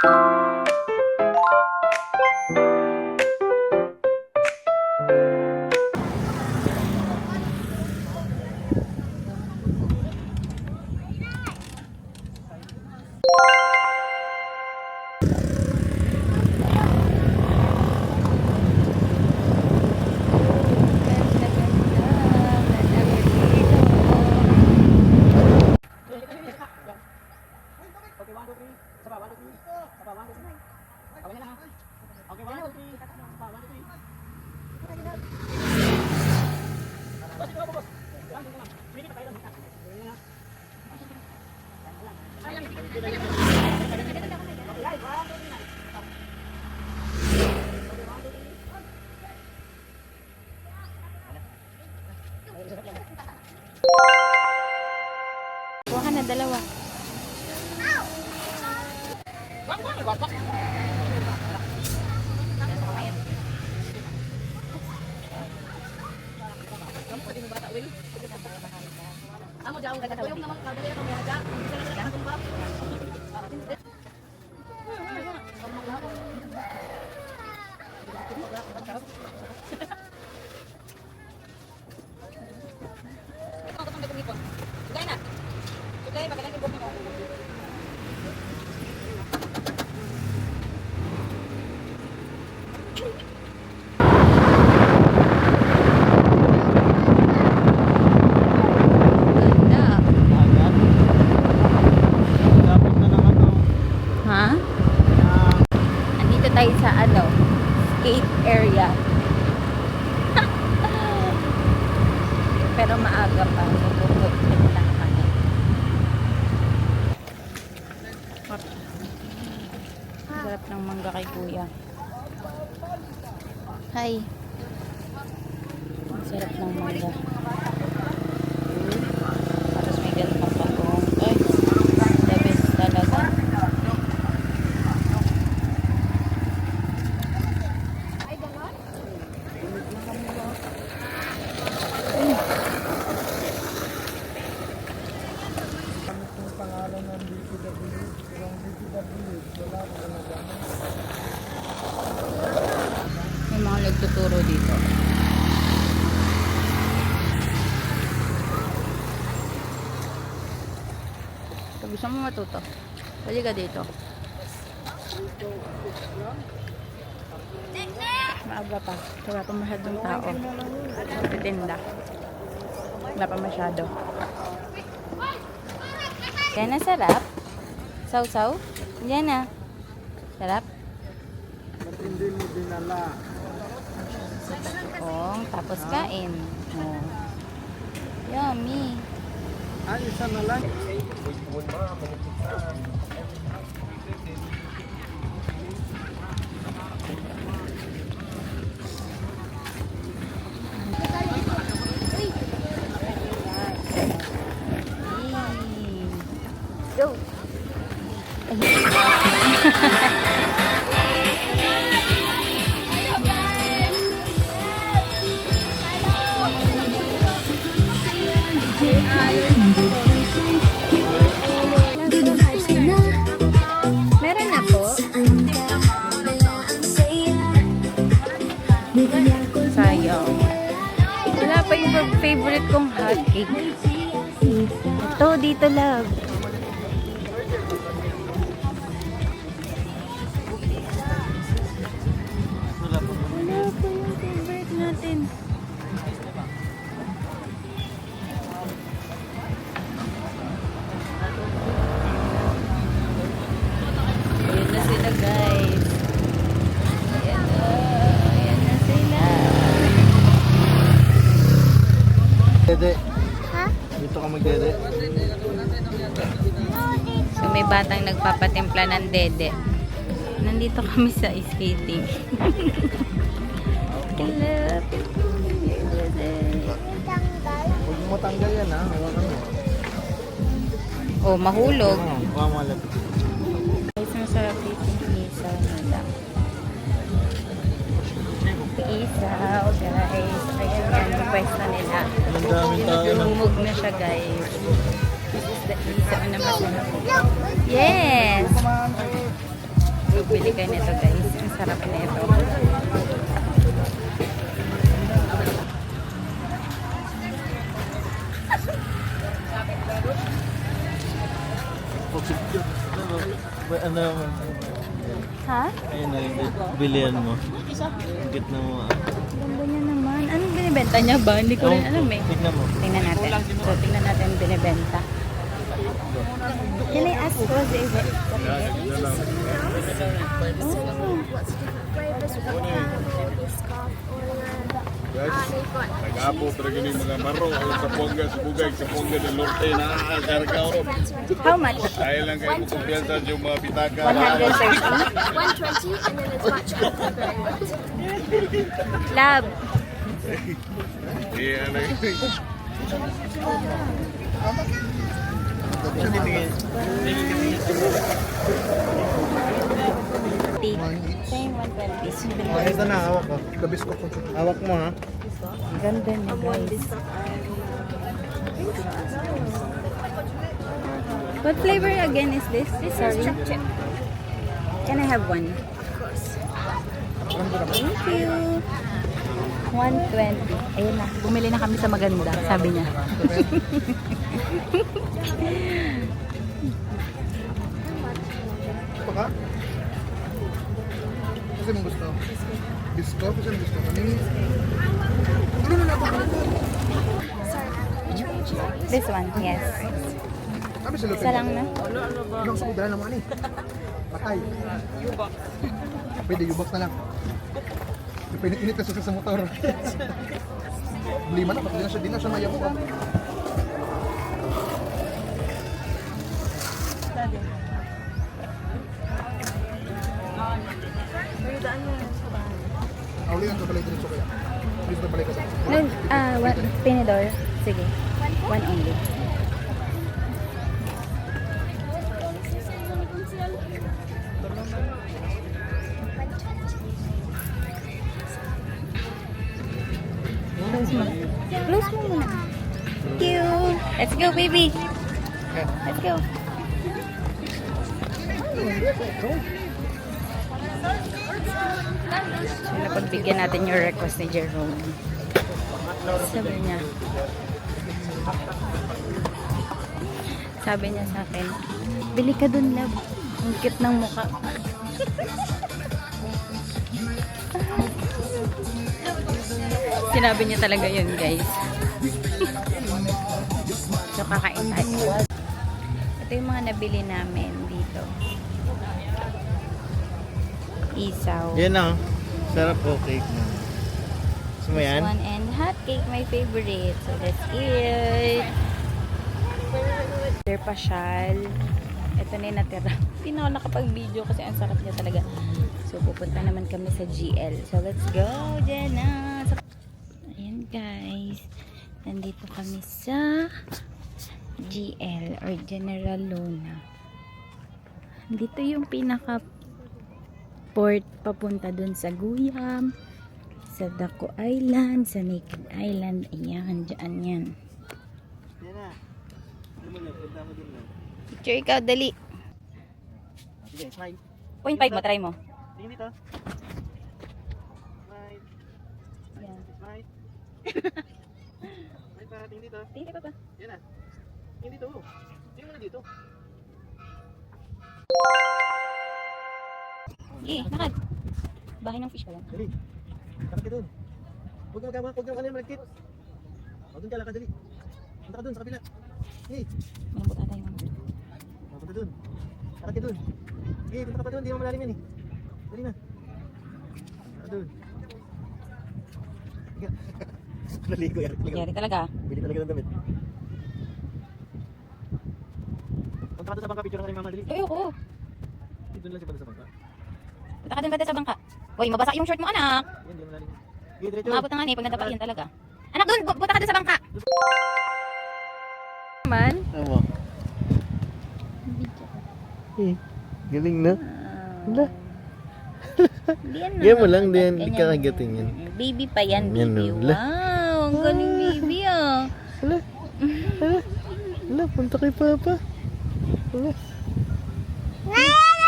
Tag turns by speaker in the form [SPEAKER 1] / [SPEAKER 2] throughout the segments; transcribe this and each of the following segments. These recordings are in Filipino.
[SPEAKER 1] Kuha ka na dalawa.
[SPEAKER 2] Amo jauh kata tulong naman kalau dia kami aja bisa nak tumbang.
[SPEAKER 1] Tayo sa skate area. Pero maaga pa. Bubukod lang kami. Sarap ng mangga kay kuya. Hi. Sarap ng mangga. Tapos may ganun pa pa. Ay, the best talaga. May mga nagtuturo dito. Kung gusto mo matuto, pwede ka dito. Maaga pa. Wala pa masyadong tao. Titinda. Wala pa masyado. Yan na, sarap. Saw-saw. Yan na. Sarap.
[SPEAKER 3] Hindi mo dinala.
[SPEAKER 1] Kung tapos kain. Oh. Yummy.
[SPEAKER 3] Ay, isa na lang.
[SPEAKER 1] Go. Meron na po. Sayang. Wala pa yung favorite kong hot cake. Ito, dito love. Wala po yung favorite natin. Ayan na sila guys. Ayan na sila.
[SPEAKER 3] Dede.
[SPEAKER 1] Ha?
[SPEAKER 3] Dito ka magdede.
[SPEAKER 1] So may batang nagpapatimpla ng dede. Nandito kami sa skating. Hello.
[SPEAKER 3] Huwag mo tanggal yan ha.
[SPEAKER 1] Oh, mahulog.
[SPEAKER 3] Mamalap.
[SPEAKER 1] Guys, masarap dito yung isaw nila. Isaw, guys. Ayan yan yung pwesto nila.
[SPEAKER 3] Ang daming tao na.
[SPEAKER 1] Lumumog na siya, guys. This is the isaw na masarap. Yes! Bili kayo nito guys. Ang sarap nito.
[SPEAKER 3] Ano naman?
[SPEAKER 1] Ha?
[SPEAKER 3] Ayun na, bilihan mo. Higit na mo.
[SPEAKER 1] Ganda niya naman. Anong binibenta niya ba? Hindi ko rin alam eh.
[SPEAKER 3] Tignan mo.
[SPEAKER 1] Tingnan natin. So, tingnan natin ang binibenta. Can I ask what is it?
[SPEAKER 4] Nag-apo talaga ni mga maro sa Ponga, sa Bugay, sa Ponga del Norte na kargaw.
[SPEAKER 1] How much?
[SPEAKER 4] Dahil lang kayo kumpiyansa yung mga bitaka.
[SPEAKER 1] 130.
[SPEAKER 2] 120 and then it's much cheaper.
[SPEAKER 1] Love.
[SPEAKER 4] Iya, ano yun.
[SPEAKER 1] Same 120.
[SPEAKER 3] Ito na, hawak ko. Kabis ko. Hawak mo ha.
[SPEAKER 1] Ganda niya guys. What flavor again is this? Sorry. Can I have one? Thank you. 120. Ayun na. Bumili na kami sa maganda, sabi niya.
[SPEAKER 3] Ito ka? Kasi mong gusto. Bisko? Kasi mong gusto. Ano na ako?
[SPEAKER 1] This one, yes.
[SPEAKER 3] Kami sa
[SPEAKER 1] Isa lang na.
[SPEAKER 3] Ilang sa udahan naman eh. Patay. Pwede, yubak na lang. Pinit-init na siya sa motor. Lima na, pati di na siya mayaw ko. Auli lang ka balay dito kaya. Please na balay ka sa.
[SPEAKER 1] No, one, tinidor. Sige. One only. Close mo. Close mo muna. Thank you. Let's go, baby. Let's go. So, napagbigyan natin yung request ni Jerome. Sabi niya sa akin, bili ka dun, love. Ang cute ng mukha. Sinabi niya talaga yun, guys. So, kakain tayo. Ito yung mga nabili namin dito. Isaw.
[SPEAKER 3] Yan na. Sarap po cake na. Gusto mo yan?
[SPEAKER 1] This one and hot cake, my favorite. So, let's eat. There pasyal. Ito na yung natira. Hindi na ako nakapag-video kasi ang sarap niya talaga. So, pupunta naman kami sa GL. So, let's go, Jenna. Ayan, guys. Nandito kami sa GL or General Luna. Dito yung pinaka port papunta dun sa Guyam, sa Daco Island, sa Naked Island. Ayan, dyan yan.
[SPEAKER 3] Yan na. Punta mo dun lang.
[SPEAKER 1] Picture ikaw, dali.
[SPEAKER 3] Sige, smile.
[SPEAKER 1] 0.5 mo, try mo.
[SPEAKER 3] Tingin dito. Smile.
[SPEAKER 1] Ayan.
[SPEAKER 3] Smile. Smile para tingin dito.
[SPEAKER 1] Tingin pa pa.
[SPEAKER 3] Yan na. Tingin dito. Tingin mo na dito.
[SPEAKER 1] Sige, lakad. Bahay ng fish pa yan.
[SPEAKER 3] Dali. Lakad ka dun. Huwag ka magkama. Huwag ka malagkit. O, dun ka, lakad dali. Punta ka dun sa kabila. Hey.
[SPEAKER 1] May buta tayo.
[SPEAKER 3] Punta dun. Lakad ka dun. Hey, punta ka pa dun. Hindi mo malalim yan eh. Dali na. Lakad dun. Sige. Naligo yan.
[SPEAKER 1] Yari talaga.
[SPEAKER 3] Bili talaga ng damit. Punta ka dun sa bangka. Picture ka rin mama. Dali.
[SPEAKER 1] Ayoko.
[SPEAKER 3] Doon lang siya banda sa bangka.
[SPEAKER 1] Punta ka dun ba sa bangka? Hoy, mabasa yung short mo, anak.
[SPEAKER 3] Yan, hindi mo malalim. Sige, diretso.
[SPEAKER 1] Maabot na nga eh, pag nadapa yan talaga. Anak, dun! Punta ka dun sa bangka! Man?
[SPEAKER 3] Tama. Galing na. Wala.
[SPEAKER 1] Hindi yan
[SPEAKER 3] Game mo lang
[SPEAKER 1] nakakagat.
[SPEAKER 3] din. Hindi
[SPEAKER 1] Ganyan.
[SPEAKER 3] ka kagating yan.
[SPEAKER 1] Baby pa yan,
[SPEAKER 3] Yan,
[SPEAKER 1] baby.
[SPEAKER 3] no. Wala.
[SPEAKER 1] Wow, ang galing baby ah.
[SPEAKER 3] Wala. Wala. Wala. Punta kay Papa. Wala.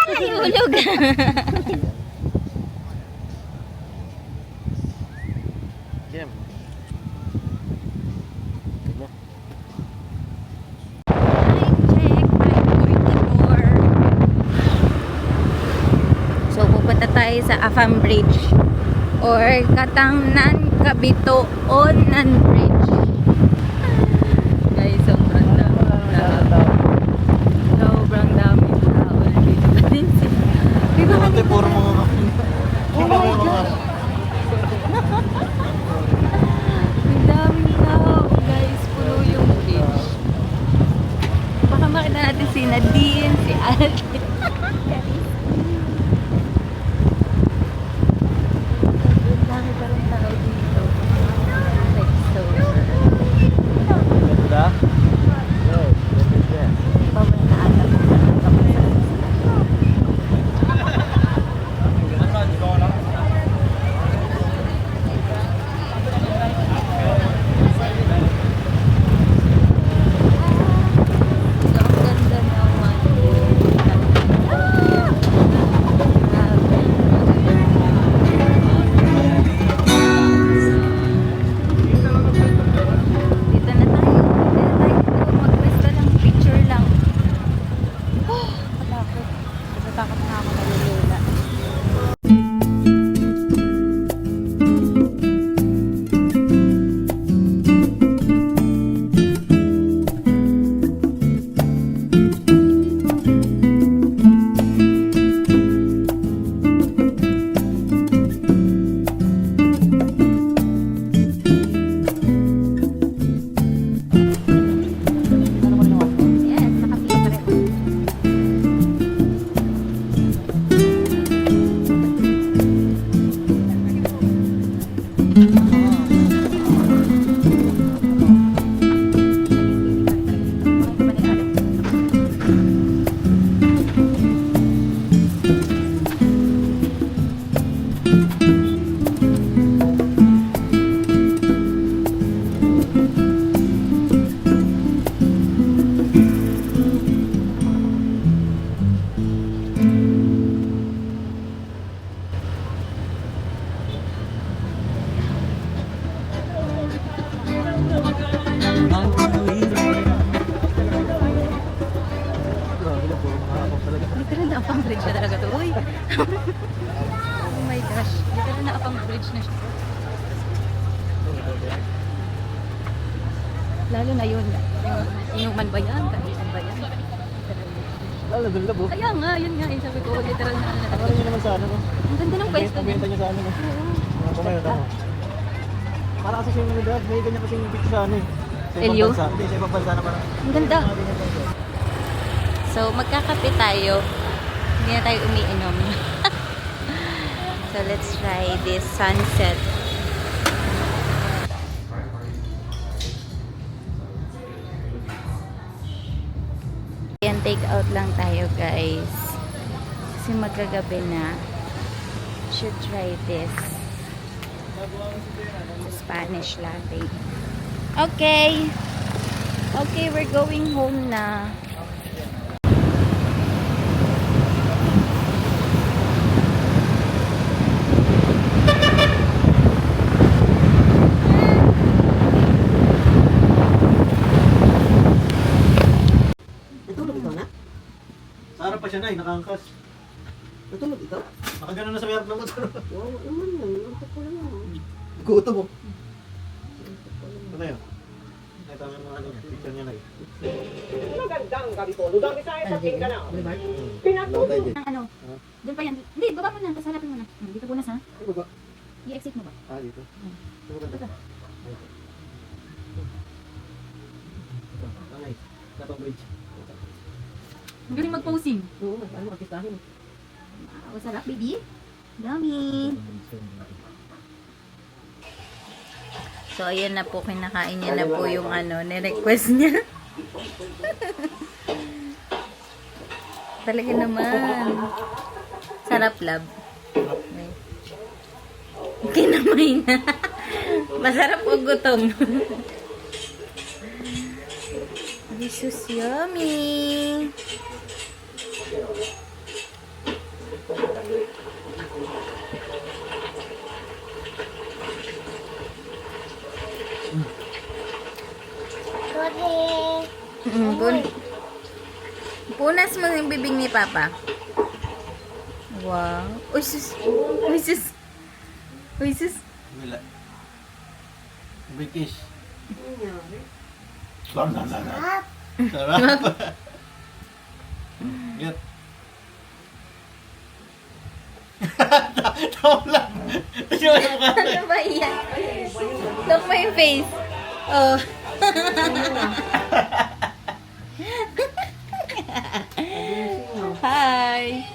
[SPEAKER 1] Ay, hulog.
[SPEAKER 3] Jam.
[SPEAKER 1] Check my So, pupunta tayo sa Afam Bridge or Katangnan Kabitoonan Bridge. Guys, sobrang dami. Sobrang dami tao. Dito din sila. Diba
[SPEAKER 3] Ate, puro mga
[SPEAKER 1] Oh my God! Ang daming tao, guys. Puno yung bridge. Baka makita natin si Nadine, si Ate. Ang dami pa rin tao dito. Like so.
[SPEAKER 3] Ganda? Yeah, ganda.
[SPEAKER 1] Bawal na alam. Ang ganda naman. Dito na tayo. Mag-basta lang. Picture lang. Oh, katakot. Natatakot na ako nalulula. Yes, nakapila pa rin. Literal na apang bridge na talaga to. Uy! Oh my gosh. Literal na apang bridge na siya. Lalo na yun. Yung inuman ba yan? Kainan ba yan?
[SPEAKER 3] Lalo, doon labo.
[SPEAKER 1] Kaya nga, yun nga. Eh, sabi ko, literal na ano na
[SPEAKER 3] Ano
[SPEAKER 1] talaga.
[SPEAKER 3] nyo naman sa ano?
[SPEAKER 1] Ang ganda ng pwesto niya.
[SPEAKER 3] Benta nyo sa ano? Mga kumayo, tama. Para kasi siya yung mga may ganyan kasi yung picture sa ano eh. Sa ibang
[SPEAKER 1] Elio?
[SPEAKER 3] bansa. Hindi, sa ibang bansa na parang.
[SPEAKER 1] Ang ganda. So, magkakape tayo. Hindi na tayo umiinom. So, let's try this sunset. Yan, take out lang tayo, guys. Kasi magkagabi na. Should try this. Spanish latte. Okay. Okay, we're going home na.
[SPEAKER 2] Natulog ikaw na?
[SPEAKER 3] Sa harap pa siya na, nakangkas.
[SPEAKER 2] Natulog ikaw?
[SPEAKER 3] Nakagano na sa may harap ng motor.
[SPEAKER 2] Oo, naman yan. Nantok ko lang ako.
[SPEAKER 3] Guto mo. Ano yun? Ito ang mga ano, picture niya na eh.
[SPEAKER 5] Magandang gabi po. Ludang Visayas sa Mindanao.
[SPEAKER 3] Lotay din.
[SPEAKER 1] Ano? Doon pa yan. Hindi, baba mo na. Tapos hanapin mo na. Dito po na sa.
[SPEAKER 3] Ay, baba.
[SPEAKER 1] I-exit mo ba?
[SPEAKER 3] Ah, dito. Ito maganda. Ito, tangay. Tapang bridge.
[SPEAKER 1] Ang galing mag-posing.
[SPEAKER 2] Oo, ano artistahin.
[SPEAKER 1] Wow, sarap, baby. Yummy. So, ayan na po. Kinakain niya na po yung ano, ni-request niya. Talaga naman. Sarap, love. Kinamay na. Masarap o gutom. This is yummy. Tinas mo yung bibig ni Papa. Wow. Uy, sus. Uy, sus. Uy, sus.
[SPEAKER 3] Wala. British. Sarap. Get. Tawa lang. Tingnan mo mukha.
[SPEAKER 1] Ano ba yan? Look mo yung face. Oh. Hi.